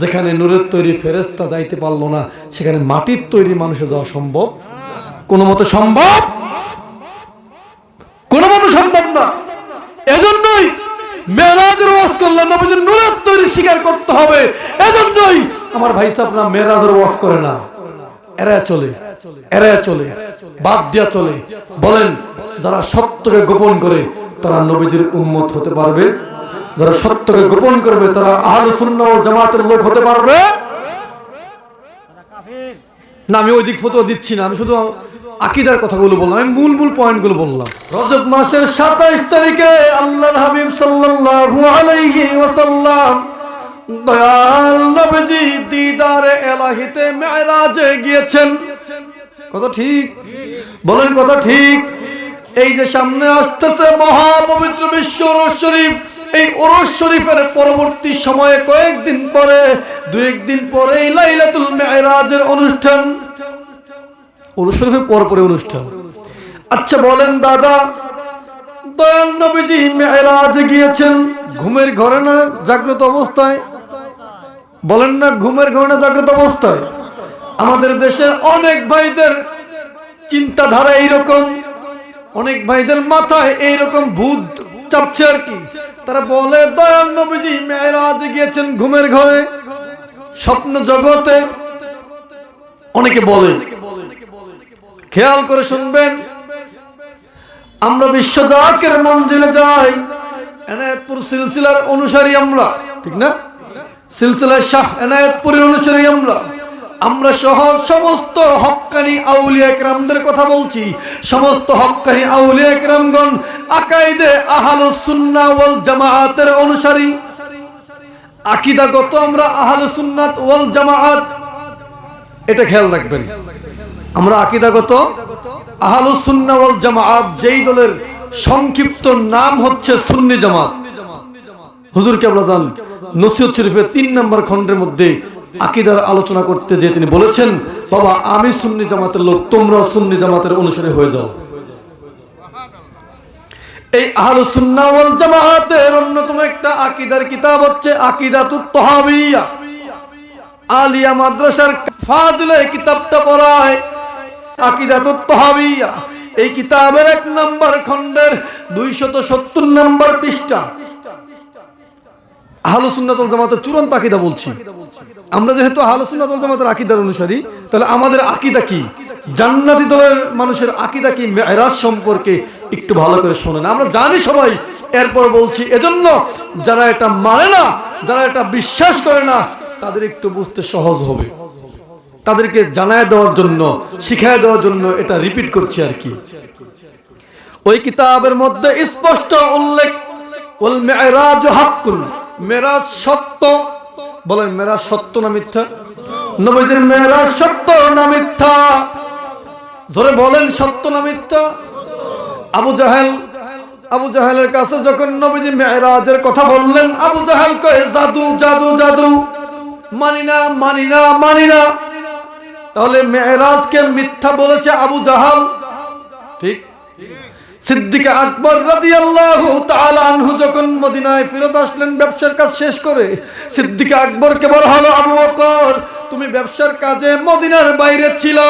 যেখানে নূরের তৈরি ফেরেশতা যাইতে পারলো না, সেখানে মাটির তৈরি মানুষে যাওয়া সম্ভব? কোনো মতে সম্ভব? কোনো মতে সম্ভব না। এজন্যই মেরাজের ওয়াজ করলে নবীজির নূরের তৈরি স্বীকার করতে হবে। এজন্যই আমার ভাই সাহেবরা মেরাজের ওয়াজ করে না, এরা চলে বাদ দিয়া চলে। বলেন, যারা সত্যকে গোপন করে তারা নবীজির উম্মত হতে পারবে? যারা সত্যকে গোপন করবে তারা আহলে সুন্নাহ ওয়াল জামাতের লোক হতে পারবে না। আমি ওই দিক ফতোয়া দিচ্ছি না, আমি শুধু আকীদার কথাগুলো বললাম, আমি মূল পয়েন্টগুলো বললাম। রজব মাসের 27 তারিখে আল্লাহর হাবিব সাল্লাল্লাহু আলাইহি ওয়াসাল্লাম দয়াল নবীজি দিদারে ইলাহিতে মিরাজে গিয়েছেন। কথা ঠিক? বলেন কথা ঠিক? এই যে সামনে আসতেছে মহাপবিত্র বিশ্ব উরুস শরীফ, এই উরুস শরীফের পরবর্তী সময়ে কয়েকদিন পরে, দুই একদিন পরে লাইলাতুল মিরাজের অনুষ্ঠান। উরুস শরীফের পরে অনুষ্ঠান। আচ্ছা বলেন দাদা, দয়াল নবীজি মিরাজে গিয়েছেন ঘুমের ঘরে না জাগ্রত অবস্থায়? বলেন না, ঘুমের ঘরে না জাগ্রত অবস্থায়? আমাদের দেশের অনেক ভাইদের চিন্তাধারা এইরকম, অনেক ভাইদের মাথায় এইরকম ভূত চাপছে আর কি। তারা বলে দয়াল নবীজি মিরাজে গিয়েছেন ঘুমের ঘরে, স্বপ্ন জগতে। অনেকে বলে, খেয়াল করে শুনবেন, আমরা বিশ্ব জাকের মঞ্জিলে যাই, এনায়েতপুর সিলসিলার অনুসারী আমরা, ঠিক না? সিলসিলা শাহ এনায়েতপুরের অনুসারী আমরা সহ সমস্ত হক্কানি আউলিয়া কেরামদের কথা বলছি। সমস্ত হক্কানি আউলিয়া কেরামগণ আকাইদে আহলুস সুন্নাহ ওয়াল জামাআতের অনুসারী। আকীদাগত আমরা আহলুস সুন্নাত ওয়াল জামাআত, এটা খেয়াল রাখবেন। আমরা আকীদাগত আহলুস সুন্নাহ ওয়াল জামাআত, যেই দলের সংক্ষিপ্ত নাম হচ্ছে সুন্নি জামাত। হুজুর কেবলা জান নসিহত শরীফের 3 নম্বর খণ্ডের মধ্যে আকীদার আলোচনা করতে যে তিনি বলেছেন, বাবা আমি সুন্নি জামাতের লোক, তোমরা সুন্নি জামাতের অনুসারী হয়ে যাও। এই আহলুস সুন্নাহ ওয়াল জামাআতের অন্যতম একটা আকীদার কিতাব হচ্ছে আকীদাতুত তাহাবিয়া। আলিয়া মাদ্রাসার ফাজিল এই কিতাবটা পড়ায়, আকীদাতুত তাহাবিয়া। এই কিতাবের 1 নম্বর খণ্ডের 270 নম্বর পৃষ্ঠা আহলুস সুন্নাত ওয়াল জামাতের চূড়ান্ত আকীদা বলছি। আমরা যেহেতু আহলুস সুন্নাত ওয়াল জামাতের আকীদার অনুসারী, তাহলে আমাদের আকীদা কি, জান্নাতি দলের মানুষের আকীদা কি মিরাজ সম্পর্কে একটু ভালো করে শোনেন। আমরা জানি সবাই, এরপর বলছি, এজন্য যারা এটা মানে না, যারা এটা বিশ্বাস করে না, তাদের একটু বুঝতে সহজ হবে। তাদেরকে জানায় দেওয়ার জন্য, শিখায় দেওয়ার জন্য এটা রিপিট করছি আর কি। ওই কিতাবের মধ্যে স্পষ্ট উল্লেখ, ওয়াল মিরাজ হাক্কুন, মেরাজ সত্য। বলেন মেরাজ সত্য না মিথ্যা? নবীজির মেরাজ সত্য না মিথ্যা? জোরে বলেন, সত্য না মিথ্যা? আবু জাহেলের কাছে যখন নবীজি মেরাজের কথা বললেন, আবু জাহেল কয় জাদু জাদু জাদু, মানি না। তাহলে মেরাজকে মিথ্যা বলেছে আবু জাহেল, ঠিক? সিদ্দিক আকবর রাদিয়াল্লাহু তাআলা আনহু যখন মদিনায় ফেরত আসলেন ব্যবসার কাজ শেষ করে, সিদ্দিক আকবরকে বলা হলো, আবু বকর তুমি ব্যবসার কাজে মদিনার বাইরে ছিলা,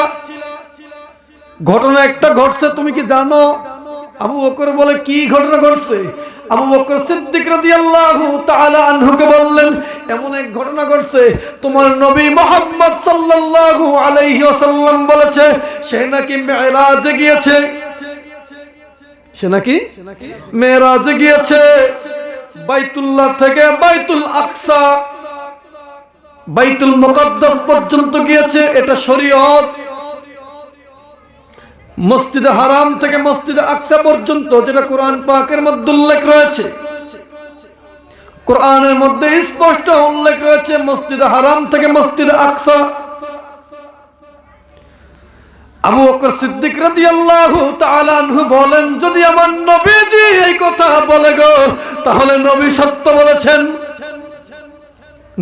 ঘটনা একটা ঘটছে, তুমি কি জানো? আবু বকর বলে, কি ঘটনা ঘটছে? আবু বকর সিদ্দিক রাদিয়াল্লাহু তাআলা আনহুকে বললেন, এমন এক ঘটনা ঘটছে, তোমার নবী মুহাম্মদ সাল্লাল্লাহু আলাইহি ওয়াসাল্লাম বলেছে সে নাকি মিরাজে গিয়েছে। সে নাকি মেরাজে গিয়েছে, বাইতুল্লাহ থেকে বাইতুল আকসা, বাইতুল মুকদ্দাস পর্যন্ত গিয়েছে, এটা শরীয়ত। মসজিদে হারাম থেকে মসজিদে আকসা পর্যন্ত, যেটা কোরআন পাকের মধ্যে উল্লেখ রয়েছে। কোরআনের মধ্যে স্পষ্ট উল্লেখ রয়েছে মসজিদে হারাম থেকে মসজিদে আকসা। আবু বকর সিদ্দিক রাদিয়াল্লাহু তাআলা আনহু বলেন, যদি আমার নবীজি এই কথা বলে গো, তাহলে নবী সত্য বলেছেন।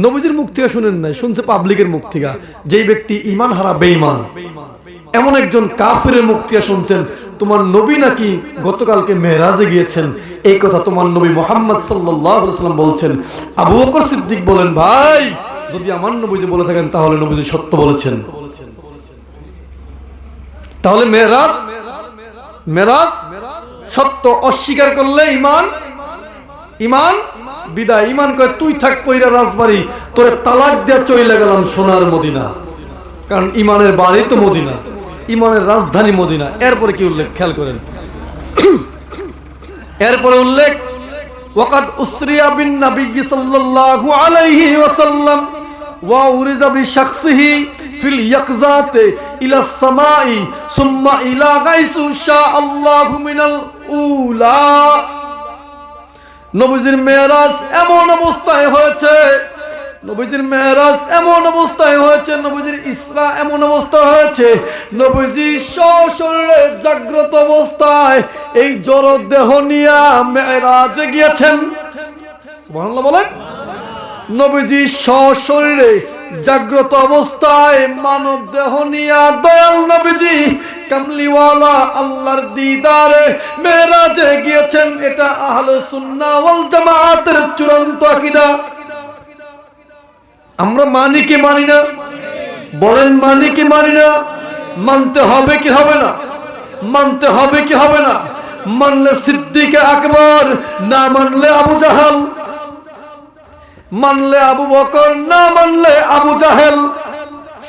নবীজির মুখ থেকে শুনেন নাই, শুনছে পাবলিকের মুখ থেকে। যেই ব্যক্তি ঈমান হারা বেঈমান, এমন একজন কাফিরের মুখ থেকে শুনছেন তোমার নবী নাকি গতকালকে মেরাজে গিয়েছেন, এই কথা তোমার নবী মুহাম্মদ সাল্লাল্লাহু আলাইহি ওয়াসাল্লাম বলছেন। আবু বকর সিদ্দিক বলেন, ভাই যদি আমার নবীজি বলে থাকেন তাহলে নবীজি সত্য বলেছেন। তাহলে মেরাজ সত্য, অস্বীকার করলে ইমান বিদায়। ইমান কয় তুই থাক পয়রা রাজবাড়ি, তোরে তালাক দিয়ে চলে গেলাম সোনার মদিনা। কারণ ইমানের বাড়ি তো মদিনা, ইমানের রাজধানী মদিনা। এরপরে কি উল্লেখ খেয়াল করেন, এরপরে উল্লেখ ওয়াকাদ উসরিয়া বিন নবী সাল্লাল্লাহু আলাইহি ওয়াসাল্লাম ওয়া উরিজা বিশখসিহি ফিল ইয়াকজাতে ইলা সামাই সুম্মা ইলা গাইসু শাআল্লাহু মিনাল উলা। নবীজির মেরাজ এমন অবস্থায় হয়েছে, নবীজির মেরাজ এমন অবস্থায় হয়েছে, নবীজির ইসরা এমন অবস্থা হয়েছে, নবীজি সশরীরে জাগ্রত অবস্থায় এই জড় দেহ নিয়ে মেরাজে গিয়েছেন। সুবহানাল্লাহ বলেন। নবীজি সশরীরে জাগ্রত অবস্থায় মানব দেহ নিয়ে দয়াল নবীজি কামলিওয়ালা আল্লাহর দিদারে মেরাজে গিয়েছেন। এটা আহলে সুন্নাহ ওয়াল জামাআতের চূড়ান্ত আকীদা। আমরা মানি কি মানি না? বলেন মানি কি মানি না? মানতে হবে কি হবে না? মানতে হবে কি হবে না? মানলে সিদ্দিক আকবর, না মানলে আবু জাহেল, মানলে আবু বকর, না মানলে আবু জাহেল।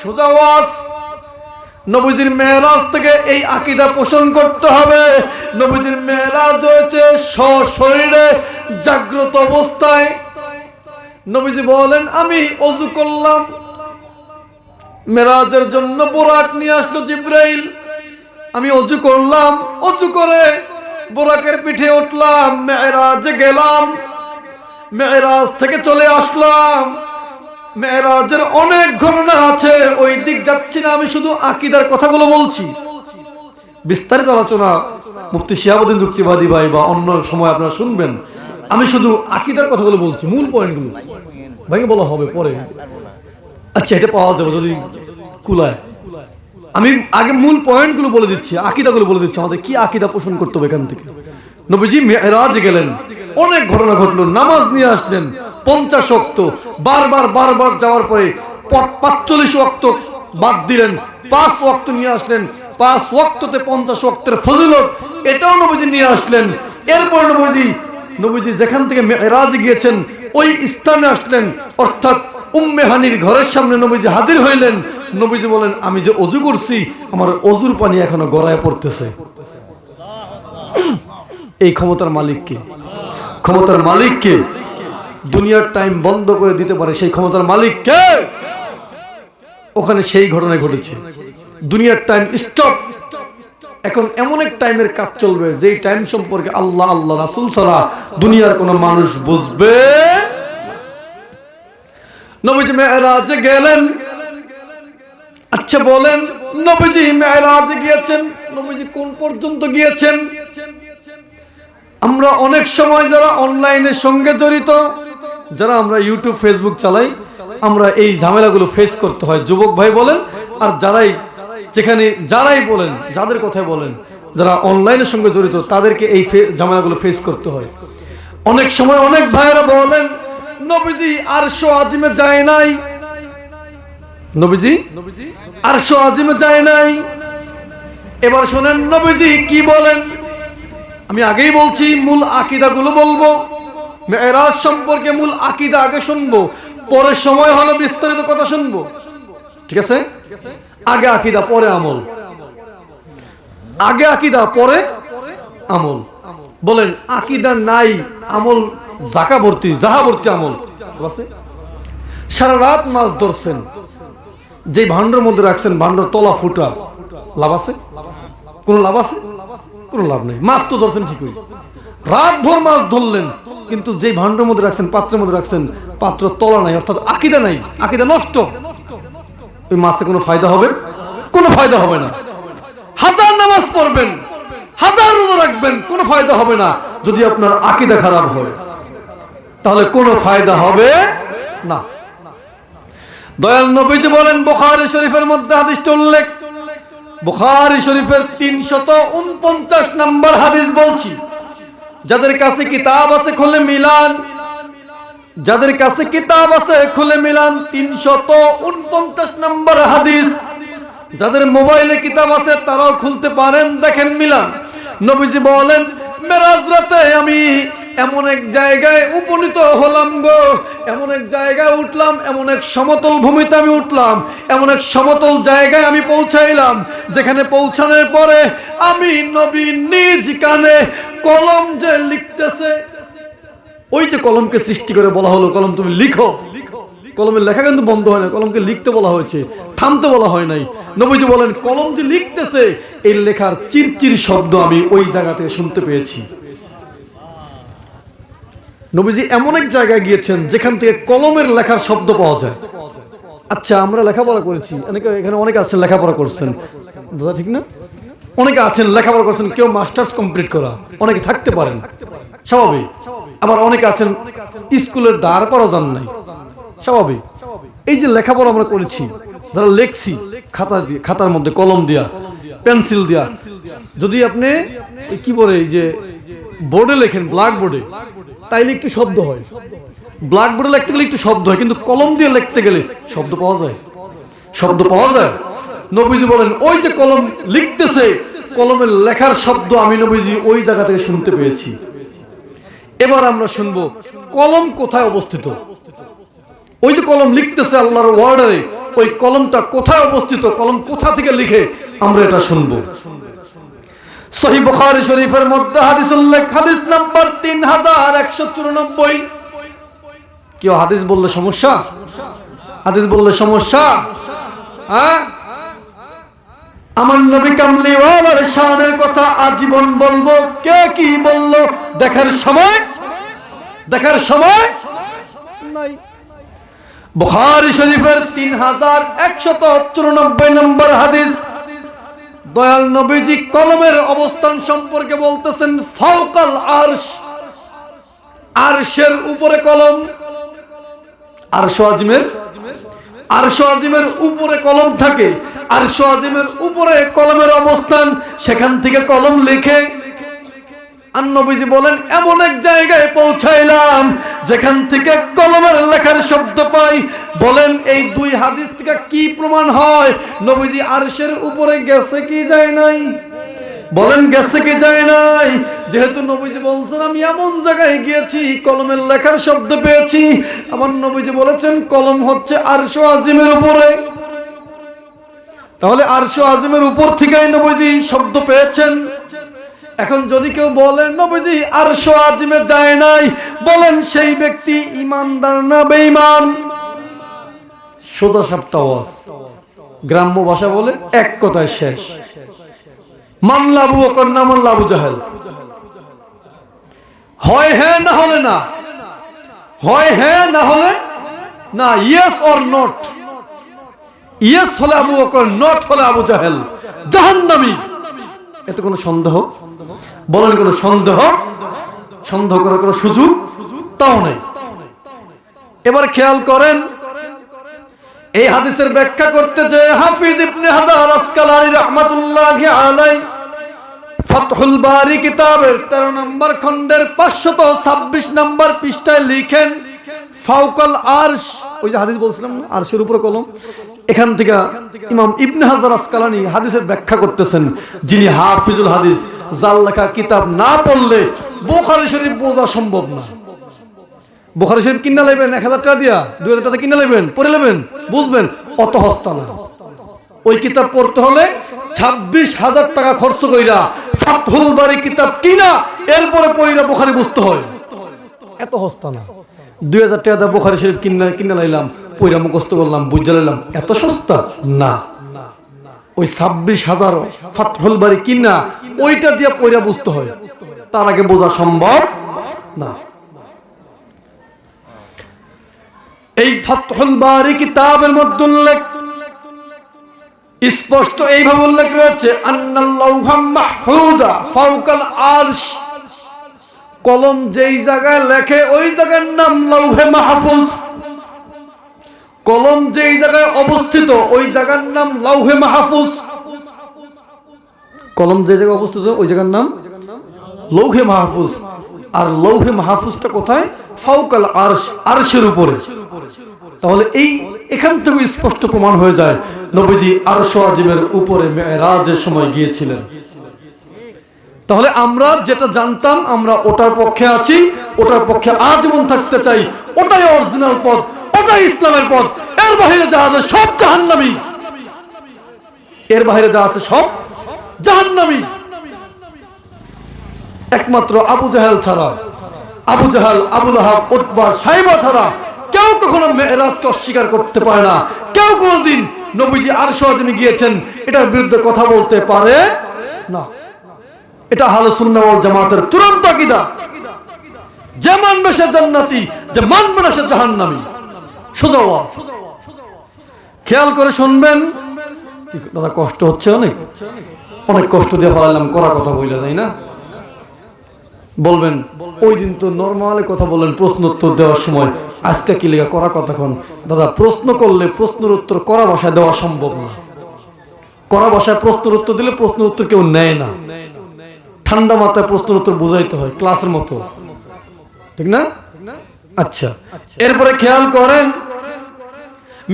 সোজা ওয়াজ। নবীজির মেরাজ থেকে এই আকীদা পোষণ করতে হবে। নবীজির মেরাজ হয়েছে সশরীরে জাগ্রত অবস্থায়। নবীজি বলেন আমি ওযু করলাম, মেরাজের জন্য বোরাক নিয়ে আসলো জিবরাইল। আমি ওযু করলাম, ওযু করে বোরাকের পিঠে উঠলাম, মেরাজে গেলাম, মেরাজ থেকে চলে আসলাম। মেরাজের অনেক ঘটনা আছে, ওই দিক যাচ্ছি না, আমি শুধু আকীদার কথাগুলো বলছি। বিস্তারিত আলোচনা মুফতি শিহাবুদ্দিন যুক্তিবাদী ভাই বা অন্য সময় আপনারা শুনবেন। আমি শুধু আকীদার কথাগুলো বলছি, মূল পয়েন্টগুলো। ভাইকে বলা হবে পরে, আচ্ছা এটা পাওয়া যাবে যদি কুলায়। আমি আগে মূল পয়েন্টগুলো বলে দিচ্ছি, আকীদাগুলো বলে দিচ্ছি, আমাদের কি আকীদা পোষণ করতে হবে এখান থেকে। নবীজি মেরাজে গেলেন, অনেক ঘটনা ঘটলো। নামাজ নিয়ে আসলেন 50 ওয়াক্ত, বারবার যাওয়ার পরে 45 ওয়াক্ত বাদ দিলেন, 5 ওয়াক্ত নিয়ে আসলেন। 5 ওয়াক্ততে 50 ওয়াক্তের ফজিলত, এটাও নবীজি নিয়ে আসলেন। এরপর নবীজি যেখান থেকে মেরাজে গিয়েছেন ওই স্থানে আসলেন, অর্থাৎ উম্মে হানির ঘরের সামনে নবীজি হাজির হইলেন। নবীজি বলেন আমি যে ওযু করছি, আমার ওযুর পানি এখনো গড়ায় পড়তেছে। এই ক্ষমতার মালিক কে? ক্ষমতার মালিক কে? দুনিয়ার টাইম বন্ধ করে দিতে পারে সেই ক্ষমতার মালিক কে? ওখানে সেই ঘটনা ঘটেছে। দুনিয়ার টাইম স্টপ। এখন এমন এক টাইমের কাজ চলবে যেই টাইম সম্পর্কে আল্লাহ রাসূল ছাড়া দুনিয়ার কোন মানুষ বুঝবে। নবীজি মেরাজে গেলেন। আচ্ছা বলেন, নবীজি মেরাজে গিয়েছেন, নবীজি কোন পর্যন্ত গিয়েছেন? আমরা অনেক সময় যারা অনলাইনের সঙ্গে জড়িত, যারা আমরা ইউটিউব ফেসবুক চালাই, আমরা এই ঝামেলাগুলো ফেস করতে হয়। যুবক ভাই বলেন আর যারাই বলেন, যাদের কথাই বলেন, যারা অনলাইনের সঙ্গে জড়িত, তাদেরকে এই ঝামেলাগুলো ফেস করতে হয়। অনেক সময় অনেক ভাইয়েরা বলেন নবীজি আরশে আজিমে যায় নাই, নবীজি আরশে আজিমে যায় নাই। এবার শোনেন নবীজি কি বলেন। আমি আগেই বলছি মূল আকীদাগুলো বলবো। মেরাজ সম্পর্কে মূল আকীদা আগে শুনবো, পরে সময় হলে বিস্তারিত কথা শুনবো। ঠিক আছে? আগে আকীদা পরে আমল, আগে আকীদা পরে আমল। বলেন আকীদা নাই, আমল জাহা ভর্তি আমল আছে। সারা রাত মাছ ধরছেন, যে ভান্ডার মধ্যে রাখছেন ভান্ডার তলা ফুটা, লাভ আছে? কোন লাভ আছে? কোন লাভ নেই। মাছ তো ধরছেন ঠিকই, রাত ভোর মাছ ধরলেন, কিন্তু যে ভান্ডার মধ্যে রাখছেন, পাত্রের মধ্যে রাখছেন, পাত্র তলা নাই, অর্থাৎ আকীদা নাই, আকীদা নষ্ট। ওই মাছে কোনো ফায়দা হবে? কোনো ফায়দা হবে না। হাজার নামাজ পড়বেন, হাজার রোজা রাখবেন, কোনো ফায়দা হবে না যদি আপনার আকীদা খারাপ হয়, তাহলে কোনো ফায়দা হবে না। দয়াল নবীজি বলেন, বুখারী শরীফের মধ্যে হাদিসটা উল্লেখ, বুখারী শরীফের 349 নম্বর হাদিস বলছি। যাদের কাছে কিতাব আছে খুলে মিলান, যাদের কাছে কিতাব আছে খুলে মিলান 349 নম্বর হাদিস। যাদের মোবাইলে কিতাব আছে তারাও খুলতে পারেন, দেখেন মিলান। নবীজি বলেন মেরাজ রাতে আমি এমন এক জায়গায় উপনীত হলাম গো, এমন এক জায়গায় উঠলাম, এমন এক সমতল ভূমিতে আমি উঠলাম, এমন এক সমতল জায়গায় আমি পৌঁছাইলাম, যেখানে পৌঁছানোর পরে আমি নবী নিজ কানে কলম যে লিখতেছে, ওই যে কলমকে সৃষ্টি করে বলা হলো কলম তুমি লিখো, কলমের লেখা কিন্তু বন্ধ হয় না, কলমকে লিখতে বলা হয়েছে, থামতে বলা হয় নাই। নবীজি বলেন কলম যে লিখতেছে এই লেখার চিরচির শব্দ আমি ওই জায়গা থেকে শুনতে পেয়েছি। নবীজি এমন এক জায়গায় গিয়েছেন যেখান থেকে কলমের লেখার শব্দ পাওয়া যায়। আচ্ছা আমরা লেখাপড়া করেছি, এখানে অনেকে আছেন লেখাপড়া করছেন দাদা, ঠিক না? অনেকে আছেন লেখাপড়া করছেন, কেউ মাস্টার্স কমপ্লিট করা, অনেকে থাকতে পারেন, স্বাভাবিক। আবার অনেকে আছেন স্কুলের দ্বার পড়া যান নাই, স্বাভাবিক। এই যে লেখাপড়া আমরা করেছি, যারা লেখছি খাতা দিয়ে, খাতার মধ্যে কলম দিয়া, পেন্সিল দিয়া, যদি আপনি কি বলে এই যে বোর্ডে লেখেন, ব্ল্যাক বোর্ডে, তাইলে একটু শব্দ হয়, ব্ল্যাক বোর্ডে লিখতে গেলে একটু শব্দ হয়, কিন্তু কলম দিয়ে লিখতে গেলে শব্দ পাওয়া যায়, শব্দ পাওয়া যায়। নবীজি বলেন ওই যে কলম লিখতেছে, কলমের লেখার শব্দ আমি নবীজি ওই জায়গা থেকে শুনতে পেয়েছি। এবার আমরা শুনবো কলম কোথায় অবস্থিত। ওই যে কলম লিখতেছে আল্লাহর ওয়ার্ডারে, ওই কলমটা কোথায় অবস্থিত, কলম কোথা থেকে লিখে, আমরা এটা শুনবো। সহিহ বুখারী শরীফের মধ্যে হাদিস উল্লেখ, হাদিস নাম্বার 3194। কেউ হাদিস বললে সমস্যা, হাদিস বললে সমস্যা, হ্যাঁ? আমার নবী কামলিওয়ালার শানের কথা আজীবন বলবো, কে কি বললো দেখার সময়, দেখার সময় নাই। বুখারী শরীফের 3194 নম্বর হাদিস, দয়াল নবীজি কলমের অবস্থান সম্পর্কে বলতেছেন, ফাওকাল আরশ, আরশের উপরে কলম, আরশ আজিমের, আরশ আজিমের উপরে কলম থাকে, আরশ আজিমের উপরে কলমের অবস্থান, সেখান থেকে কলম লিখে। আর নবীজি বলেন এমন এক জায়গায় পৌঁছাইলাম যেখান থেকে কলমের লেখার শব্দ পাই। বলেন এই দুই হাদিস থেকে কি প্রমাণ হয় নবীজি আরশের উপরে গেছে কি যায় নাই? বলেন গেছে কি যায় নাই? যেহেতু নবীজি বলছেন আমি এমন জায়গায় গিয়েছি কলমের লেখার শব্দ পেয়েছি, আমার নবীজি বলেছেন কলম হচ্ছে আরশ আজিমের উপরে, তাহলে আরশ আজিমের উপর থেকেই নবীজি শব্দ পেয়েছেন। এখন যদি কেউ বলেন নবীজি আরশ আজিমে যায় নাই, বলেন সেই ব্যক্তি ঈমানদার না বেঈমান? সোজা সাপটা আওয়াজ, গ্রাম্য ভাষা বলে এক কথায় শেষ। মানলা আবু বকর না মানলা আবু জাহেল, হয় হ্যাঁ না হলে না, হয় হ্যাঁ না হলে না, ইয়েস অর নট। ইয়েস হলে আবু বকর, নট হলে আবু জাহেল, জাহান্নামী। এতে কোনো সন্দেহ? বলেন কোনো সন্দেহ? সন্দেহ করার কোনো সুযোগ তাও নেই। এবার খেয়াল করেন, এই হাদিসের ব্যাখ্যা করতে যে হাফিজ ইবনে হাজার আসকালানী রাহমাতুল্লাহি আলাইহি ফাতহুল বারি কিতাবের 13 নম্বর খণ্ডের 526 নম্বর পৃষ্ঠায় লিখেন, ফাওকাল আরশ, ওই যে হাদিস বলছিলাম না আরশের উপরে কলম, এখান থেকে ইমাম ইবনে হাজার আসকালানী হাদিসের ব্যাখ্যা করতেছেন। যিনি হাফিজুল হাদিস, যার লেখা কিতাব না পড়লে বুখারী শরীফ বোঝা সম্ভব না। বুখারী শরীফ কিনা লাইবেন 1000 টাকা দিয়া, 2000 টাকা কিনা লাইবেন, পড়ে নেবেন, বুঝবেন, অত হস্তা না। ওই কিতাব পড়তে হলে 26,000 টাকা খরচ কইরা ফাতহুল বারি কিতাব কিনা এরপরে পড়িরা বুখারী বুঝতে হয়, এত হস্তা না। 2000 টাকা দিয়ে বুখারী শরীফ কিনা লাইলাম, পড়িরা মুখস্থ করলাম, বুঝা লাইলাম, এত সস্তা না। ওই 26,000 ফাতহুল বারি কিনা ওইটা দিয়ে পড়িরা বুঝতে হয়, তার আগে বোঝা সম্ভব না। এই ফাতহুল বারি কিতাবের মধ্যে উল্লেখ স্পষ্ট এইভাবে উল্লেখ রয়েছে, আন্নাল লাওহা মাহফুজা ফাওকাল আরশ, কলম যেই জায়গায় লেখে ওই জায়গার নাম লাওহে মাহফুজ। কলম যেই জায়গায় অবস্থিত ওই জায়গার নাম লাওহে মাহফুজ। কলম যে জায়গায় অবস্থিত ওই জায়গার নাম লৌহে মাহফুজ। আর লৌহে মাহফুজটা কোথায়? ফাওকাল আরশ, আরশের উপরে। তাহলে এখান থেকে স্পষ্ট প্রমাণ হয়ে যায় নবীজি আরশ আজিমের উপরে মেরাজের সময় গিয়েছিলেন। তাহলে আমরা যেটা জানতাম আমরা ওটার পক্ষে আছি, ওটার পক্ষে আজীবন থাকতে চাই। ওটাই অরিজিনাল পথ, ওটাই ইসলামের পথ। এর বাইরে যা আছে সব জাহান্নামী, এর বাইরে যা আছে সব জাহান্নামী। একমাত্র আবু জাহেল ছাড়া, আবু জাহেল, আবু লাহাব, উতবা, সাইবা ছাড়া কেউ কখনো মেরাজকে অস্বীকার করতে পারে না। কেউ কোনোদিন নবীজি আরশ আজিমে গিয়েছেন এটার বিরুদ্ধে কথা বলতে পারে না। এটা আহলে সুন্নাহ ওয়াল জামাতের চূড়ান্ত আকীদা। যে মানবে সে জান্নাতি, যে মানবে না সে জাহান্নামী। সোজা ওয়াজ। খেয়াল করে শুনবেন। দাদা কষ্ট হচ্ছে, অনেক কষ্ট দিয়ে ফেলালাম, করা কথা বইলা তাই না? বলবেন ওই দিন তো নরমালি কথা বলেন প্রশ্ন উত্তর দেওয়ার সময়, আজকে কি লেগে করা কতক্ষণ? দাদা প্রশ্ন করলে প্রশ্নের উত্তর করা ভাষায় দেওয়া সম্ভব না। করা ভাষায় প্রশ্নের উত্তর দিলে প্রশ্নের উত্তর কেউ নেয় না। ঠান্ডা মাথায় প্রশ্নের উত্তর বুঝাইতে হয় ক্লাসের মতো, ঠিক না? আচ্ছা, এরপরে খেয়াল করেন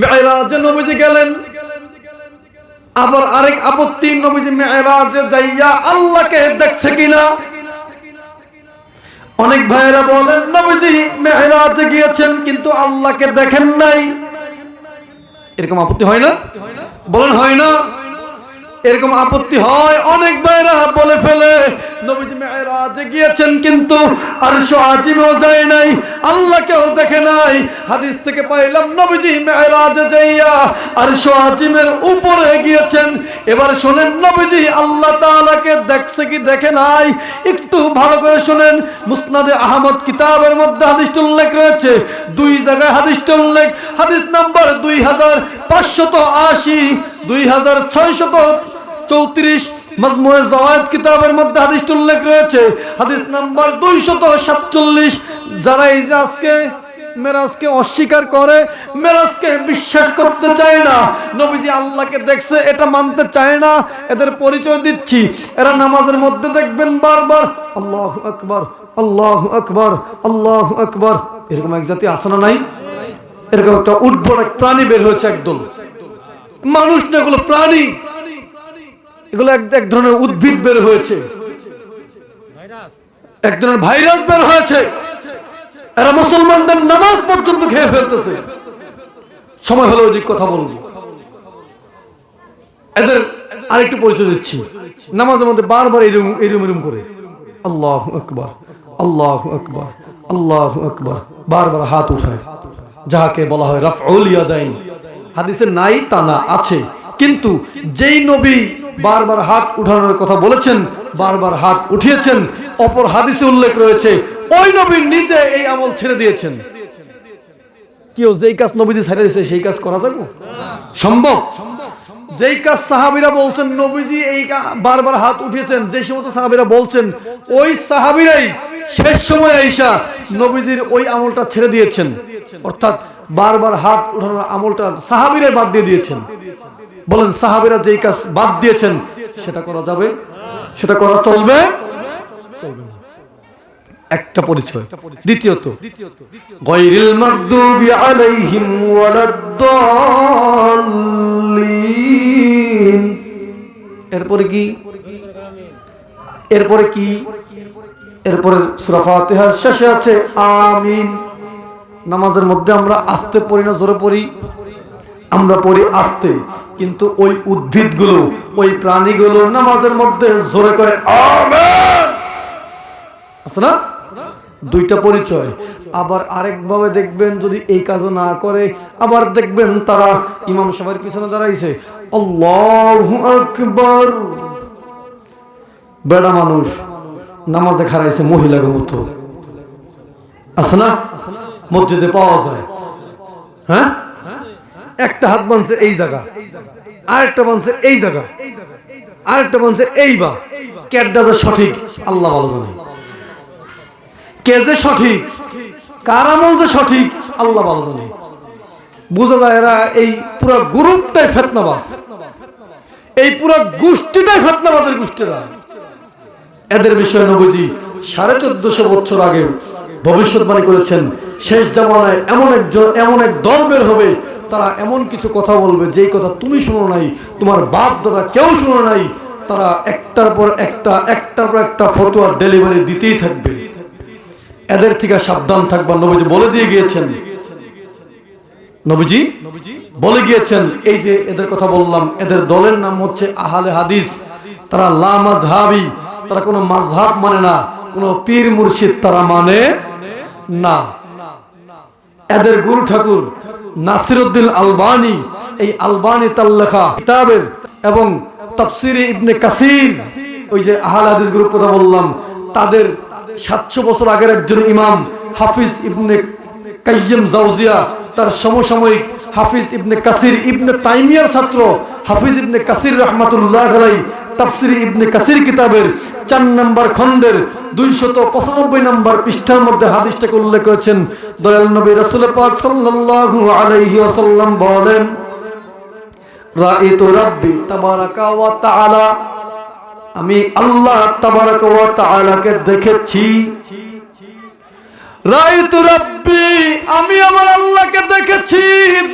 মেরাজে নবীজি গেলেন। আবার আরেক আপত্তি, নবীজি মেরাজে যাইয়া আল্লাহকে দেখছে কিনা। অনেক ভাইয়েরা বলেন নবীজি মেরাজে গিয়েছেন কিন্তু আল্লাহকে দেখেন নাই। এরকম আপত্তি হয় না? বলেন হয় না? এরকম আপত্তি হয়। অনেক ভাইয়েরা বলে ফেলে নবীজি মেরাজে গিয়েছেন কিন্তু আরশ আজিমেও যায় নাই, আল্লাহকেও দেখে নাই। হাদিস থেকে পাইলাম নবীজি মেরাজে যাইয়া আরশ আজিমের উপরে গিয়েছেন। এবার শুনেন নবীজি আল্লাহ তাআলাকে দেখছে কি দেখে নাই একটু ভালো করে শুনেন। মুসনাদে আহমদ কিতাবের মধ্যে হাদিসটা উল্লেখ রয়েছে, দুই জায়গায় হাদিসটা উল্লেখ। হাদিস নাম্বার 2580, 2634 মাজমুয়ে যাওয়ায়েদ কিতাবের মধ্যে হাদিসটা উল্লেখ রয়েছে। হাদিস নাম্বার 247। যারা এই যে আজকে মেরাজকে অস্বীকার করে, মেরাজকে বিশ্বাস করতে চায় না, নবীজি আল্লাহকে দেখছে এটা মানতে চায় না, এদের পরিচয় দিচ্ছি। এরা নামাজের মধ্যে দেখবেন বারবার আল্লাহু আকবার, আল্লাহু আকবার, আল্লাহু আকবার। এরকম এক জাতি আছে না নাই? এরকম একটা উদ্ভট এক প্রাণী বের হয়েছে একদল। মানুষ না, এগুলো প্রাণী, এগুলো এক ধরনের উদ্ভিদ বের হয়েছে, এক ধরনের ভাইরাস বের হয়েছে। এরা মুসলমানদের নামাজ পর্যন্ত খেয়ে ফেলতেছে। সময় হলো ওই দিক কথা বলবো। এদের আরেকটু পরিচয় দিচ্ছি। নামাজের মধ্যে বারবার এরম করে আল্লাহু আকবার, আল্লাহু আকবার, আল্লাহু আকবার, বারবার হাত উঠায়, যাহাকে বলা হয় রাফউল ইয়াদাইন। হাদিসে নাই তা না, আছে। কিন্তু যেই নবী বারবার হাত উঠানোর কথা বলেছেন, বারবার হাত উঠিয়েছেন, অপর হাদিসে উল্লেখ রয়েছে ওই নবী নিজে এই আমল ছেড়ে দিয়েছেন। কেউ যেই কাজ নবীজি ছেড়ে দিয়েছে সেই কাজ করা যাবে? সম্ভব? যেই কাজ সাহাবীরা বলছেন নবীজি এই বারবার হাত উঠিয়েছেন, যে সমস্ত সাহাবীরা বলছেন, ওই সাহাবীরাই শেষ সময় আইসা নবীজির ওই আমলটা ছেড়ে দিয়েছেন। অর্থাৎ বারবার হাত উঠানোর আমলটা সাহাবীরাই বাদ দিয়ে দিয়েছেন। বলেন সাহাবীরা যেই কাজ বাদ দিয়েছেন সেটা করা যাবে? সেটা করা চলবে? চলবে না। একটা পরিচয়। দ্বিতীয়ত গায়রিল মাগদুবি আলাইহিম ওয়ালাদ-দাল্লিন। এরপরে কি? এরপরে কি? এরপরে সূরা ফাতিহার শেষে আছে আমিন। নামাজের মধ্যে আমরা আস্তে পড়ি না জোরে পড়ি? আমরা পড়ি আস্তে, কিন্তু ওই উদ্ভিদগুলো, ওই প্রাণীগুলো নামাজের মধ্যে জোরে করে আমিন। আছে না? দুইটা পরিচয়। আবার আরেকভাবে দেখবেন যদি এই কাজও না করে, আবার দেখবেন তারা ইমাম সাহেবের পিছনে দাঁড়াইছে আল্লাহু আকবার। বেড়া মানুষ নামাজে খাড়াইছে মহিলার মতো। আছে না? মসজিদে পাওয়া যায়। হ্যাঁ, একটা হাত বানছে এই জায়গা, আরেকটা বানছে এই জায়গা, আরেকটা বানছে এই বা। কেডা যে সঠিক আল্লাহ ভালো জানে। কে যে সঠিক, কার আমল যে সঠিক আল্লাহ ভালো জানে। বোঝা যায় এরা এই পুরো গ্রুপটাই ফিতনাবাজ, এই পুরো গোষ্ঠীটাই ফিতনাবাজের গোষ্ঠীরা। এদের বিষয়ে নবীজি 1450 বছর আগে ভবিষ্যৎবাণী করেছেন শেষ জামানায় এমন এক দল বের হবে, তারা এমন কিছু কথা বলবে যেই কথা তুমি শোনো নাই, তোমার বাপ দাদা কেউ শোনো নাই। তারা একটার পর একটা ফতোয়া ডেলিভারি দিতেই থাকবে। এদের থেকে সাবধান থাকবা, নবীজি বলে দিয়ে গিয়েছেন। নবীজি বলে গিয়েছেন, এই যে এদের কথা বললাম, এদের দলের নাম হচ্ছে আহলে হাদিস। তারা লা মাযহাবি, তারা কোনো মাযহাব মানে না, কোনো পীর মুর্শিদ তারা মানে না। এদের গুরু ঠাকুর নাসিরউদ্দিন আলবানী, এই আলবানী তার লেখা কিতাবের এবং তাফসিরে ইবনে কাসির, ওই যে আহলে হাদিস গ্রুপ কথা বললাম, তাদের 700 বছর আগের একজন ইমাম হাফিজ ইবনে কাইয়িম জাওজিয়া, তার সমসাময়িক হাফিজ ইবনে কাসির, ইবনে তাইমিয়ার ছাত্র হাফিজ ইবনে কাসির রাহমাতুল্লাহ আলাইহি, তাফসিরে ইবনে কাসির কিতাবের 4 নম্বর খণ্ডের 295 নম্বর পৃষ্ঠার মধ্যে হাদিসটাকে উল্লেখ করেছেন। দয়াল নবী রাসূল পাক সাল্লাল্লাহু আলাইহি ওয়াসাল্লাম বলেন, রাআইতু রাব্বি তাবারাকা ওয়া তাআলা, আমি আল্লাহ তাবারাকা ওয়া তাআলাকে দেখেছি। রাআইতু রাব্বি, আমি আমার আল্লাহকে দেখেছি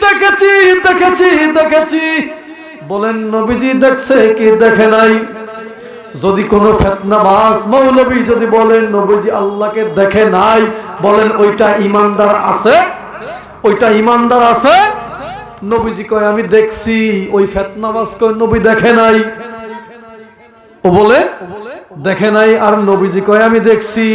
দেখেছি দেখেছি দেখেছি। বলেন নবীজি দেখছে কি দেখে নাই? যদি কোনো ফিতনাবাজ মৌলবী যদি বলেন নবীজি আল্লাহকে দেখে নাই, বলেন ওইটা ঈমানদার আছে? ওইটা ঈমানদার আছে? নবীজি কয় আমি দেখছি, ওই ফিতনাবাজ কয় নবী দেখে নাই। ও বলে দেখে নাই, আর নবীজি কয় আমি দেখছি।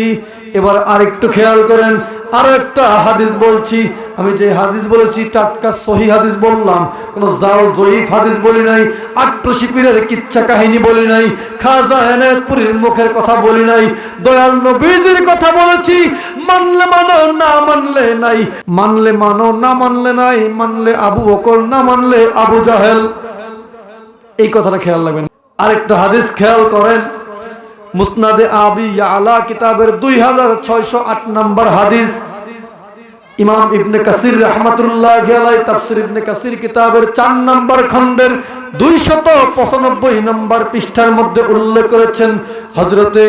এবার আরেকটু খেয়াল করেন, আরো একটা হাদিস বলছি। আমি যে হাদিস বলেছি টাটকা সহিহ হাদিস বললাম, কোনো জাল জয়ীফ হাদিস বলি নাই, আট্রসি পীরের কিচ্ছা কাহিনী বলি নাই, খাজা এনায়েতপুরীর মুখের কথা বলি নাই, দয়াল নবীজির কথা বলেছি। মানলে মানো, না মানলে নাই, মানলে মানো, না মানলে নাই, মানলে আবু বকর, না মানলে আবু জাহেল। এই কথাটা খেয়াল রাখবেন। আরেকটা হাদিস খেয়াল করেন, মুসনাদে আবি ইয়ালা কিতাবের 2608 নম্বর হাদিস, ইমাম ইবনে কাসির রাহমাতুল্লাহি আলাইহি তাফসীর ইবনে কাসির কিতাবের 4 নম্বর খণ্ডের 295 নম্বর পৃষ্ঠার মধ্যে উল্লেখ করেছেন। হযরতে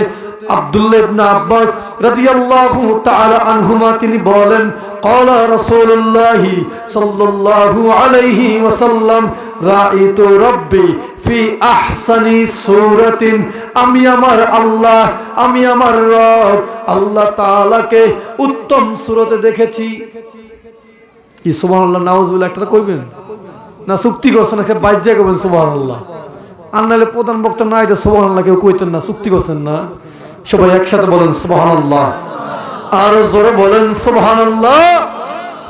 আব্দুল্লাহ ইবনে আব্বাস রাদিয়াল্লাহু তাআলা আনহুমা তিনি বলেন, ক্বালা রাসূলুল্লাহি সাল্লাল্লাহু আলাইহি ওয়াসাল্লাম, রাআইতু রাব্বি ফি আহসানি সূরাতিন, আমি আমার আল্লাহ, আমি আমার রব আল্লাহ তাআলাকে উত্তম সূরতে দেখেছি। কি সুবহানাল্লাহ, নাউজুবিল্লাহ একটা কইবেন না? চুক্তি করছেন একটা বাইজা কইবেন সুবহানাল্লাহ। আর নাহলে প্রধান বক্তা নাই যে সুবহানাল্লাহ কেউ কইতেন না, চুক্তি করছেন না। সবাই একসাথে বলেন সুবহানাল্লাহ, আর জোরে বলেন সুবহানাল্লাহ।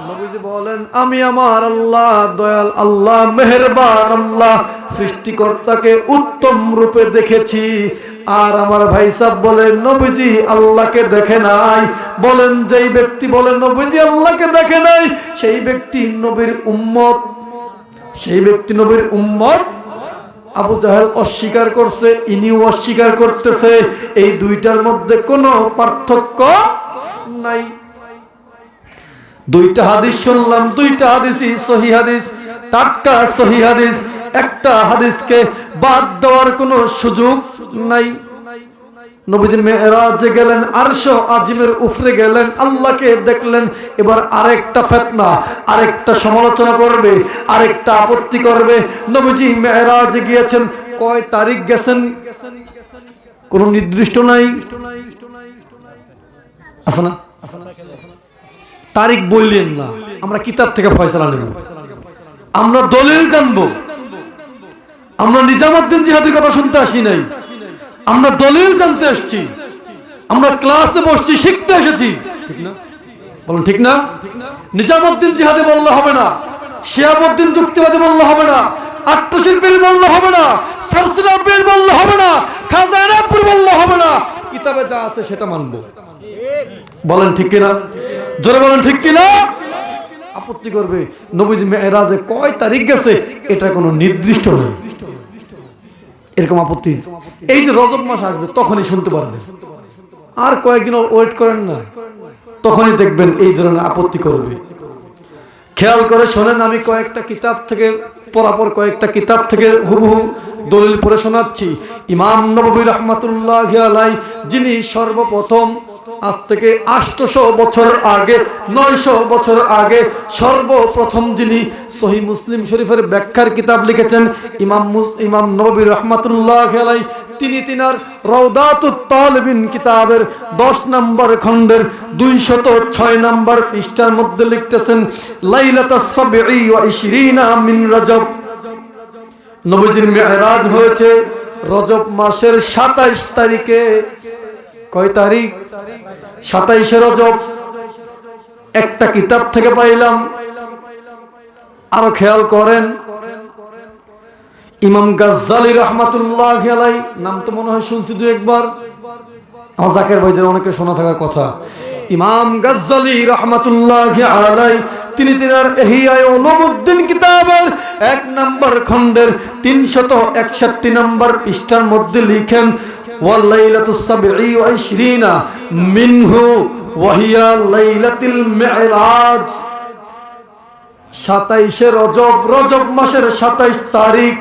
নবীজি বলেন আমি আমার আল্লাহ, দয়াল আল্লাহ, মেহেরবান আল্লাহ, সৃষ্টিকর্তাকে উত্তম রূপে দেখেছি। আর আমার ভাই সাহেব বলেন নবীজি আল্লাহকে দেখে নাই। বলেন যেই ব্যক্তি বলে নবীজি আল্লাহকে দেখে নাই, সেই ব্যক্তি নবীর উম্মত, সেই ব্যক্তি নবীর উম্মত। আবু জাহেল অস্বীকার করছে, ইনিও অস্বীকার করতেছে, এই দুইটার মধ্যে কোনো পার্থক্য নাই। দুইটা হাদিস শুনলাম, দুইটা হাদিসই সহিহ হাদিস, টাটকা সহিহ হাদিস। একটা হাদিসকে বাদ দেওয়ার কোনো সুযোগ নাই। নবীজি মেরাজে গেলেন, আরশ আজিমের উপরে গেলেন, আল্লাহকে দেখলেন। এবার আরেকটা ফিতনা, আরেকটা সমালোচনা করবে, আরেকটা আপত্তি করবে। নবীজি মেরাজে গিয়েছেন, কয় তারিখ গেছেন কোনো নির্দিষ্ট নাই, আছে না? তারিখ বললেন না, আমরা কিতাব থেকে ফয়সালা নেব, আমরা দলিল জানবো। আমরা নিজামুদ্দিন জিহাদের কথা শুনতে আসি নাই, আমরা দলিল জানতে আসছি। আমরা ক্লাসে বসছি, শিখতে এসেছি, ঠিক না? বলুন ঠিক না? নিজামুদ্দিন জিহাদে বললে হবে না, শিহাবুদ্দিন যুক্তিবাদী বললে হবে না, আট্রসির পীর বললে হবে না, সারসিনা পীর বললে হবে না, খাজা এনায়েতপুর বললে হবে না। কিতাবে যা আছে সেটা মানবো। বলেন ঠিক কিনা? জোরে বলেন ঠিক কিনা? আপত্তি করবে নবীজি মেরাজে কয় তারিখ গেছে এটা কোনো নির্দিষ্ট নেই, এরকম আপত্তি। এই যে রজব মাস আসবে তখনই শুনতে পারবেন, আর কয়েকদিন ওয়েট করেন না, তখনই দেখবেন এই ধরনের আপত্তি করবে। খেয়াল করে শোনেন, আমি কয়েকটা কিতাব থেকে পরাপর কয়েকটা কিতাব থেকে হুবহু দলিল পড়ে শোনাচ্ছি। ইমাম নববী রাহমাতুল্লাহি আলাইহি, যিনি সর্বপ্রথম আজ থেকে 800 বছর আগে, 900 বছর আগে সর্বপ্রথম যিনি সহিহ মুসলিম শরীফের ব্যাখ্যার কিতাব লিখেছেন ইমাম নববী রাহমাতুল্লাহ আলাইহি, তিনি তিনার রাউদাতুত তালিবিন কিতাবের 10 নম্বর খণ্ডের 206 নম্বর পৃষ্ঠার মধ্যে লিখতেছেন, লাইলাতাস সাবঈ ওয়া 20 মিন রজব, নবীজির মেরাজ হয়েছে রজব মাসের 27 তারিখে। কয় তারিখ? 27 রজব। একটা কিতাব থেকে পাইলাম, আরো খেয়াল করেন, ইমাম গাজ্জালি রাহমাতুল্লাহ আলাইহি, নাম তো মনে হয় শুনছি দু একবার, আমার জাকের ভাইদের অনেকে শোনা থাকার কথা। ইমাম গাজ্জালি রাহমাতুল্লাহ আলাইহি তিনি তিনার ইহয়া উলুমুদ্দিন কিতাবের 1 নম্বর খণ্ডের 361 নম্বর পৃষ্ঠার মধ্যে লিখেন, ওয়া লাইলাতুস সাবঈ ওয়া 20 মিনহু ওয়া হিয়া লাইলাতুল মি'রাজ। 27 রজব, রজব মাসের 27 তারিখ,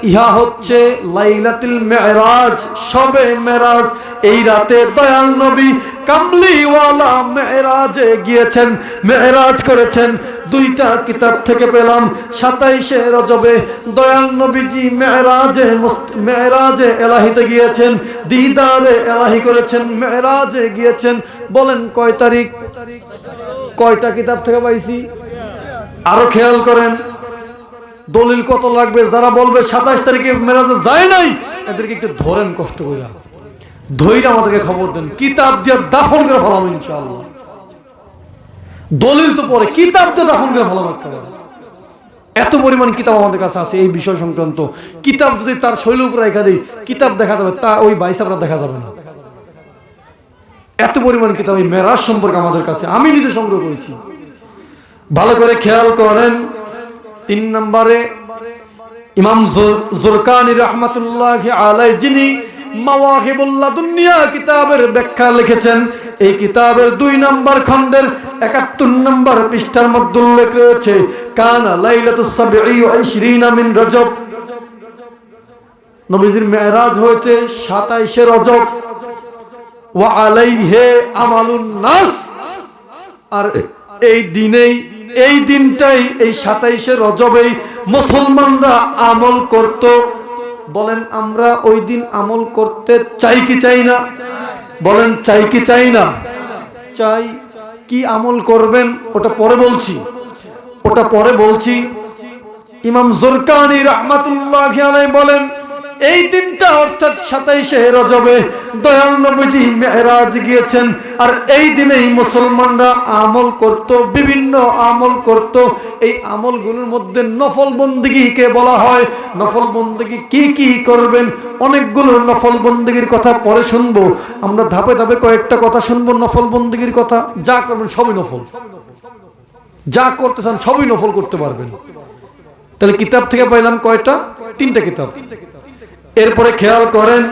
ইহা হচ্ছে লাইলাতুল মি'রাজ, শবে মেরাজ। এই রাতে দয়াল নবী কামলিওয়ালা মেরাজে গিয়েছেন, মেরাজ করেছেন। দুইটা কিতাব থেকে পেলাম, 27 রজবে দয়াল নবীজি মেরাজে এলাহিতে গিয়েছেন, দিদারে এলাহি করেছেন, মেরাজে গিয়েছেন। বলেন কয় তারিখ? কয়টা কিতাব থেকে পাইছি? আরো খেয়াল করেন, দলিল কত লাগবে? যারা বলবে 27 তারিখে মেরাজে যায় নাই, এদেরকে একটু ধরেন, কষ্ট করে ধৈর্য আমাদেরকে খবর দেন, কিতাব দিয়ে দাফন করে ফেলাম ইনশাআল্লাহ। দলিল তো পরে, কিতাব দিয়ে দাফন করে ফেলাম। এত পরিমাণ কিতাব আমাদের কাছে আছে এই বিষয় সংক্রান্ত। কিতাব যদি তার শৈলীর উপরে রেখা দিই, কিতাব দেখা যাবে, তা ওই বাইসাবরা দেখা যাবে না। এত পরিমাণ কিতাব এই মেরাজ সম্পর্কে আমাদের কাছে, আমি নিজে সংগ্রহ করেছি। ভালো করে খেয়াল করেন, 3 নম্বরে ইমাম জুরকানি রাহমাতুল্লাহি আলাইহি, যিনি মাওয়াহিবুল লাদুনিয়া কিতাবের ব্যাখ্যা লিখেছেন, এই কিতাবের 2 নম্বর খণ্ডের 71 নম্বর পৃষ্ঠার মধ্যে উল্লেখ রয়েছে, কানা লাইলাতুস সাবঈ ওয়া 20 মিন রজব, নবীজির মেরাজ হয়েছে 27 রজব। ওয়া আলাইহি আমালুন নাস, আর এই দিনেই, এই দিনটাই, এই 27 রজবেই মুসলমানরা আমল করত। বলেন আমরা ওই দিন আমল করতে চাই কি চাই না? বলেন চাই কি চাই না? চাই। কি আমল করবেন ওটা পরে বলছি, ওটা পরে বলছি। ইমাম জুরকানি রাহমাতুল্লাহি আলাইহি বলেন, এই দিনটা অর্থাৎ 27 রজবে দয়াল নবীজি মেরাজ গিয়েছেন, আর এই দিনেই মুসলমানরা আমল করত, বিভিন্ন আমল করত। এই আমলগুলোর মধ্যে নফল বন্দেগীকে বলা হয়। নফল বন্দেগী কি কি করবেন, অনেকগুলো নফল বন্দেগীর কথা পরে শুনবো আমরা, ধাপে ধাপে কয়েকটা কথা শুনবো নফল বন্দেগীর কথা। যা করবেন সবই নফল, যা করতে চান সবই নফল করতে পারবেন। তাহলে কিতাব থেকে পাইলাম কয়টা? 3টা কিতাব। এরপরে খেয়াল করেন,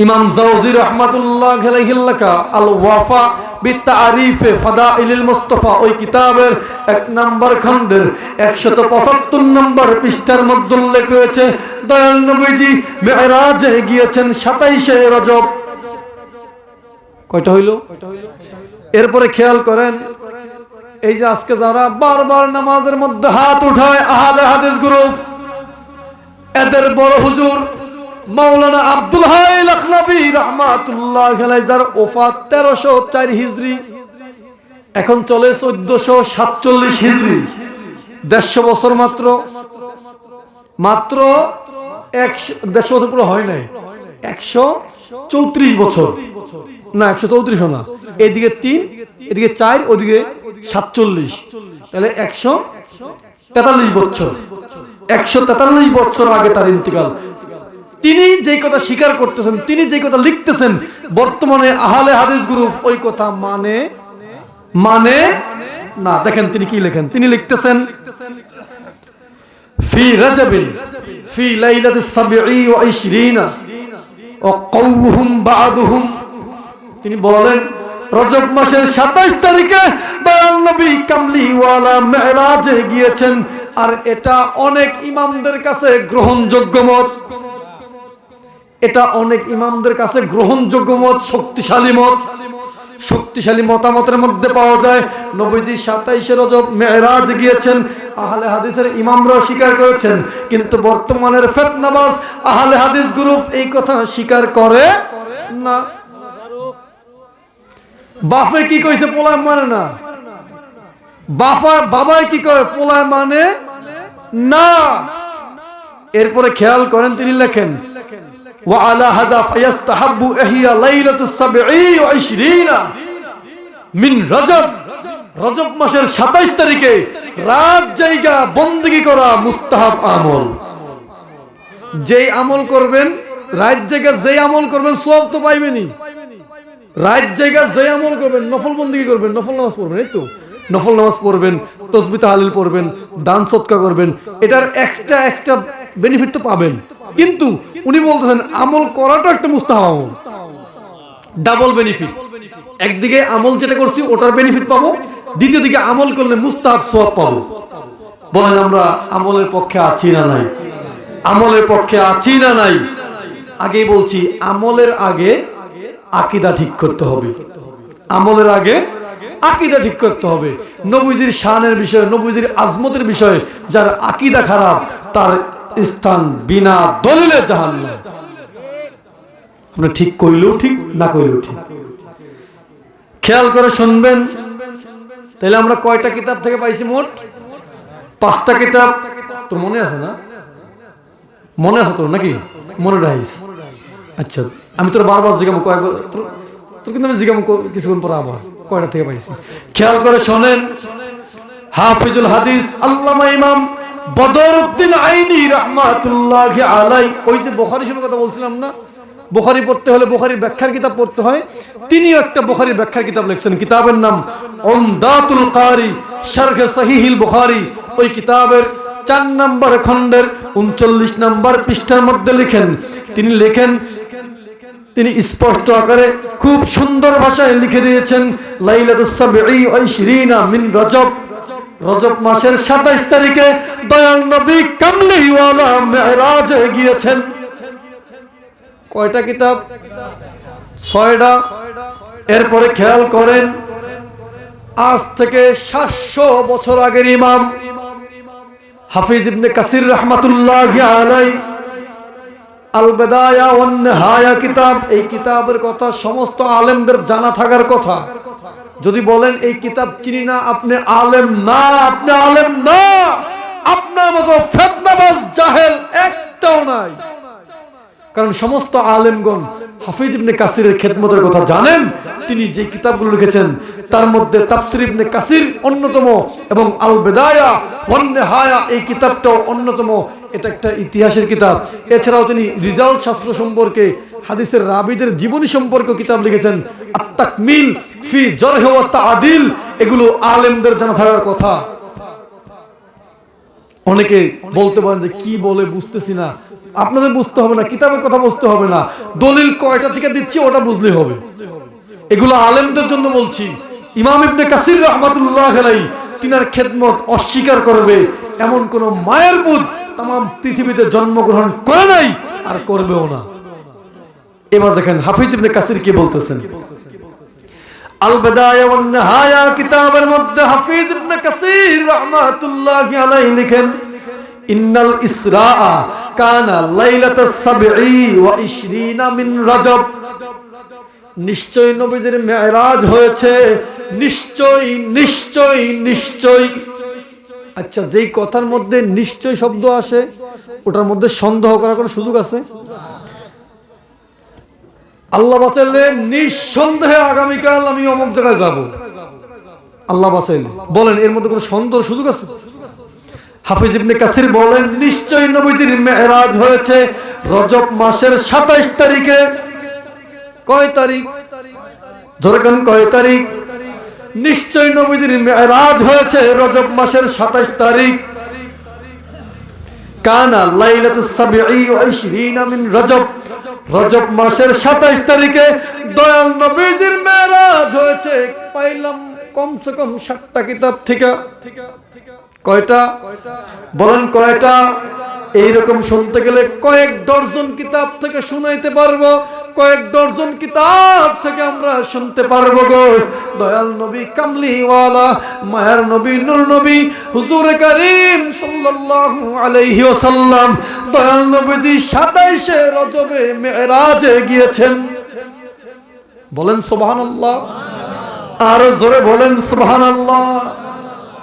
ইমাম জাওজি রাহমাতুল্লাহি আলাইহি লেখা আল ওয়াফা বিতারিফে ফাদাইলুল মুস্তাফা, ওই কিতাবের 1 নম্বর খণ্ডের 175 নম্বর পৃষ্ঠার মধ্যে উল্লেখ রয়েছে, দয়াল নবীজি মেরাজে গিয়েছেন 27 রজব। কয়টা হইল? এরপরে খেয়াল করেন, এই যে আজকে যারা বারবার নামাজের মধ্যে হাত উঠায়, আহলে হাদিস গ্রুপ, এদের বড় হুজুর মাওলানা আব্দুল হাই লখনবী রাহমাতুল্লাহি আলাইহি, যার ওফাত 1304 হিজরি, এখন চলে 1447 হিজরি, 150 বছর মাত্র, মাত্র 150 বছর পুরো হয় নাই, 134 বছর না, 134 না, এদিকে 3, এদিকে 4, ওদিকে 47, তাহলে 143 বছর। 143 বছর আগে তার ইন্তিকাল। তিনি যে কথা স্বীকার করতেছেন, তিনি যে কথা লিখতেছেন, বর্তমানে আহলে হাদিস গ্রুপ ওই কথা মানে না। দেখেন তিনি কি লেখেন, তিনি লিখতেছেন, ফি রাজাবিন ফি লাইলাতিস সাবঈ ওয়া 20 ওয়া কওহুম বা'দুহুম, তিনি বলেন রজব মাসের 27 তারিখে দয়াল নবী কামলিওয়ালা মেরাজে গিয়েছেন, আর এটা অনেক ইমামদের কাছে গ্রহণযোগ্য মত। এটা অনেক ইমামদের কাছে গ্রহণযোগ্য মত, শক্তিশালী মতামতের মধ্যে পাওয়া যায়। নবীজি 27 রজব মেরাজ গিয়েছেন, আহলে হাদিসের ইমামরাও স্বীকার করেছেন, কিন্তু বর্তমানের ফিতনাবাজ আহলে হাদিস গ্রুপ এই কথা স্বীকার করে না। বাফে কি কইছে পোলায় মানে না, বাবাই কি করে পোলায় মানে না। এরপরে খেয়াল করেন তিনি লেখেন وعلى هذا فيستحب إحياء ليلة 27 من رجب রজব মাসের 27 তারিখে রাত জায়গা বন্দেগী করা মুস্তাহাব আমল। যেই আমল করবেন রাত জায়গা, যেই আমল করবেন সওয়াব তো পাইবেনই। রাত জায়গা যেই আমল করবেন, নফল বন্দেগী করবেন, নফল নামাজ পড়বেন, এই তো নফল নামাজ পড়বেন, তাসবিহ তাহলিল পড়বেন, দান সদকা করবেন, এটার এক্সট্রা বেনিফিট তো পাবেন। কিন্তু উনি বলতেছেন আমল করাটা একটা মুস্তাহাব আমল, ডাবল বেনিফিট। একদিকে আমল যেটা করছি ওটার বেনিফিট পাবো, দ্বিতীয় দিকে আমল করলে মুস্তাহাব সওয়াব পাবো। বলেন আমরা আমলের পক্ষে আছি না নাই? আমলের পক্ষে আছি না নাই? আগেই বলছি, আমলের আগে আকীদা ঠিক করতে হবে। আমলের আগে আকীদা ঠিক করতে হবে। নবীজির শানের বিষয়, নবীজির আজমতের বিষয় যার আকীদা খারাপ, তার স্থান বিনা দলিলে জাহান্নাম। আপনি ঠিক কইলেও ঠিক, না কইলেও ঠিক। খেয়াল করে শুনবেন। তাহলে আমরা কয়টা কিতাব থেকে পাইছি? মোট 5টা কিতাব। তোর মনে আছে না? মনে আছে তোর নাকি? মনে রাখিস। আচ্ছা, আমি তোর বারবার জিজ্ঞাসা কয়েকবার, তোর কিন্তু আমি জিজ্ঞাসা কিছুক্ষণ পর আবার কয়টা থেকে পাইছি। খেয়াল করে শোনেন। হাফিজুল হাদিস আল্লামা ইমাম বদরউদ্দিন আইনি রাহমাতুল্লাহি আলাইহি, ওই যে বুখারী শরীফের কথা বলছিলাম না, বুখারী পড়তে হলে বুখারীর ব্যাখ্যার কিতাব পড়তে হয়। তিনিও একটা বুখারীর ব্যাখ্যার কিতাব লিখছেন, কিতাবের নাম উমদাতুল কারি শারহ সহিহুল বুখারী। ওই কিতাবের 4 নম্বর খণ্ডের 39 নম্বর পৃষ্ঠার মধ্যে তিনি স্পষ্ট আকারে খুব সুন্দর ভাষায় লিখে দিয়েছেন, লাইলাতুস 27 মিন রজব, রজব মাসের 27 তারিখে দয়াল নবী কামলিওয়ালা মেরাজে গিয়েছেন। কয়টা কিতাব? 6টা। এরপরে খেয়াল করেন, আজ থেকে 700 বছর আগের ইমাম হাফিজ ইবনে কাসির রাহমাতুল্লাহি আলাইহি আল বিদায়া ওয়ান নিহায়া কিতাব, এই কিতাবের কথা সমস্ত আলেমদের জানা থাকার কথা। যদি বলেন এই কিতাব চিনি না, আপনি আলেম না, আপনি আলেম না। আপনার মতো ফিতনাবাজ জাহেল একটাও নাই। কারণ সমস্ত আলেমগণ হাফিজ ইবনে কাসিরের খেদমতের কথা জানেন। তিনি যে কিতাবগুলো লিখেছেন তার মধ্যে তাফসীর ইবনে কাসির অন্যতম এবং আল বিদায়া ওয়ান নিহায়া এই কিতাবটাও অন্যতম। এটা একটা ইতিহাসের কিতাব। এছাড়াও তিনি রিজাল শাস্ত্র সম্পর্কে, হাদিসের রাবীদের জীবনী সম্পর্কে কিতাব লিখেছেন, আত তাকমিল ফি জারহ ওয়া তা'দিল। এগুলো আলেমদের জানা থাকার কথা। অনেকে বলতে পারেন যে কি বলে বুঝতেছি না। আপনাদের বুঝতে হবে না, কিতাবের কথা বুঝতে হবে না, দলিল কয়টা থেকে দিচ্ছি ওটা বুঝলেই হবে। এগুলো আলেমদের জন্য বলছি। ইমাম ইবনে কাসির রাহমাতুল্লাহি আলাইহি তিনার খেদমত অস্বীকার করবে এমন কোন মায়ের পুত তামাম পৃথিবীতে জন্মগ্রহণ করে নাই আর করবেও না। এবার দেখেন হাফিজ ইবনে কাসির কি বলতেছেন। আল বিদায়া ওয়ান নিহায়া কিতাবের মধ্যে হাফিজ ইবনে কাসির রাহমাতুল্লাহি আলাইহি লিখেন, ইন্নাল ইসরা কানা লাইলাতাস 27 মিন রজব। নিশ্চয় নবীজির মেরাজ হয়েছে, নিশ্চয়। আচ্ছা, যেই কথার মধ্যে নিশ্চয় শব্দ আসে ওটার মধ্যে সন্দেহ করার কোনো সুযোগ আছে? আল্লাহ বাঁচাইলে নিঃসন্দেহে আগামীকাল আমি অমুক জায়গায় যাব, আল্লাহ বাঁচাইলে। বলেন এর মধ্যে কোনো সন্দেহের সুযোগ আছে? হাফিজ ইবনে কাসির বলেন নিশ্চয় নবীজির মেরাজ হয়েছে রজব মাসের 27 তারিখে। কয় তারিখ? জোরে কয় তারিখ? নিশ্চয় নবীজির মেরাজ হয়েছে রজব মাসের 27 তারিখ। কানা লাইলাতুস 27 মিন রজব, রজব মাসের 27 তারিখে দয়াল নবীজির মেরাজ হয়েছে। পাইলাম কমসে কম 7টা কিতাব থেকে। কয়টা? বলেন কয়টা? এইরকম শুনতে গেলে কয়েক ডজন কিতাব থেকে শুনাইতে পারবো, কয়েক ডজন কিতাব থেকে আমরা শুনতে পারবো গো। দয়াল নবী কামলিওয়ালা মায়ার নবী নূর নবী হুজুর কারীম সাল্লাল্লাহু আলাইহি ওয়াসাল্লাম দয়াল নবীজি 27শে রজবে মেরাজে গিয়েছেন। বলেন সুবহানাল্লাহ, আর জোরে বলেন সুবহানাল্লাহ।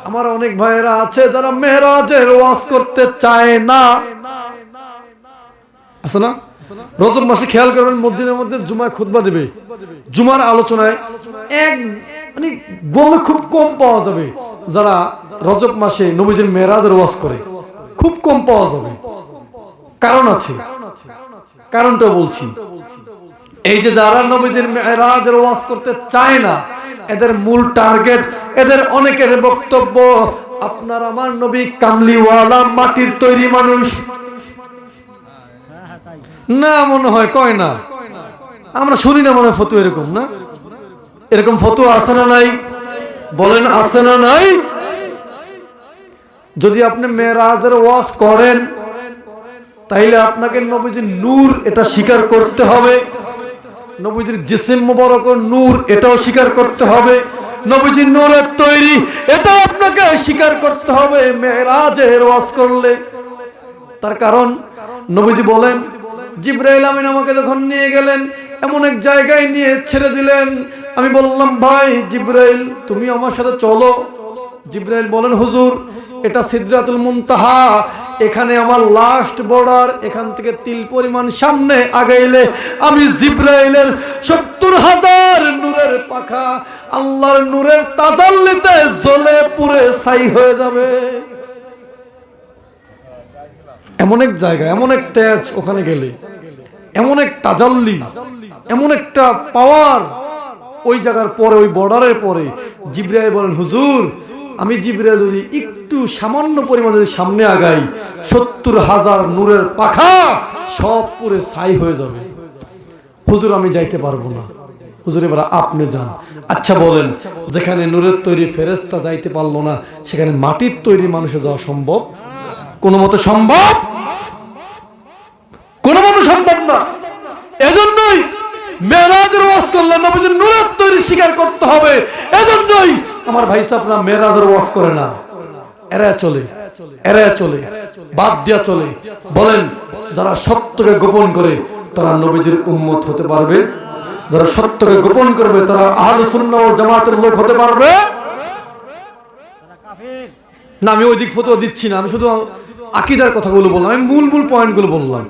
আমার অনেক ভাইয়েরা আছে যারা মেরাজের ওয়াজ করতে চায় না, আছে না? রজব মাসে খেয়াল করবেন মসজিদের মধ্যে জুমায় খুতবা দিবে, জুমার আলোচনায় মানে বললে খুব কম পাওয়া যাবে যারা রজব মাসে নবীজির মেরাজের ওয়াজ করে, খুব কম পাওয়া যাবে। কারণ আছে, কারণটা বলছি। এই যে যারা নবীজির মেরাজের ওয়াজ করতে চায় না, এদের মূল টার্গেট, এদের অনেকের বক্তব্য আপনার আমার নবী কামলিওয়ালা মাটির তৈরি মানুষ না, মনে হয় কয় না, আমরা শুনি না মনে হয় ফতোয়া এরকম না? এরকম ফতোয়া আছে না নাই? বলেন আছে না নাই? যদি আপনি মেরাজের ওয়াজ করেন তাইলে আপনাকে নবীজির নূর এটা স্বীকার করতে হবে, নবীজির জিসিম মুবারক নূর এটাও স্বীকার করতে হবে, নবীজির নূরের তৈরি এটা আপনাকে স্বীকার করতে হবে মেরাজের ওয়াজ করলে। তার কারণ নবীজি বলেন, জিবরাইল আমিন আমাকে যখন নিয়ে গেলেন এমন এক জায়গায় নিয়ে ছেড়ে দিলেন, আমি বললাম ভাই জিবরাইল তুমি আমার সাথে চলো। জিবরাইল বলেন হুজুর এটা সিদরাতুল মুনতাহা, এখানে আমার লাস্ট বর্ডার, এখান থেকে তিল পরিমাণ সামনে আগাইলে আমি জিবরাইলের 70,000 নূরের পাখা আল্লাহর নূরের তাজাল্লিতে জ্বলে পুড়ে ছাই হয়ে যাবে। এমন এক জায়গা, এমন এক তেজ ওখানে গেলে, এমন এক তাজাল্লি, এমন একটা পাওয়ার ওই জায়গার পরে, ওই বর্ডারের পরে। জিবরাইল বলেন হুজুর আমি জিবরাইল যদি একটু সামান্য পরিমাণ যদি সামনে আগাই 70,000 নূরের পাখা সব পুরে ছাই হয়ে যাবে। হুজুর আমি যাইতে পারবো না। হুজুর এবার আপনি যান। আচ্ছা বলেন, যেখানে নূরের তৈরি ফেরেশতা যাইতে পারলো না সেখানে মাটির তৈরি মানুষে যাওয়া সম্ভব? কোনো মতে সম্ভব? কোনো মতে সম্ভব না। এজন্যই মেরাজের ওয়াজ করলে নবীজির নূরের তৈরি স্বীকার করতে হবে। এজন্যই আমার ভাই সাহেবরা মেরাজের ওয়াজ করে না, এরা চলে, এরা চলে, বাদ দিয়া চলে। বলেন যারা সত্যকে গোপন করে তারা নবীজির উম্মত হতে পারবে? যারা সত্যকে গোপন করবে তারা আহলুস সুন্নাহ ওয়াল জামাতের লোক হতে পারবে না? আমি ওই দিক ফতোয়া দিচ্ছি না, আমি শুধু আকীদার কথাগুলো বললাম, আমি মূল পয়েন্টগুলো বললাম।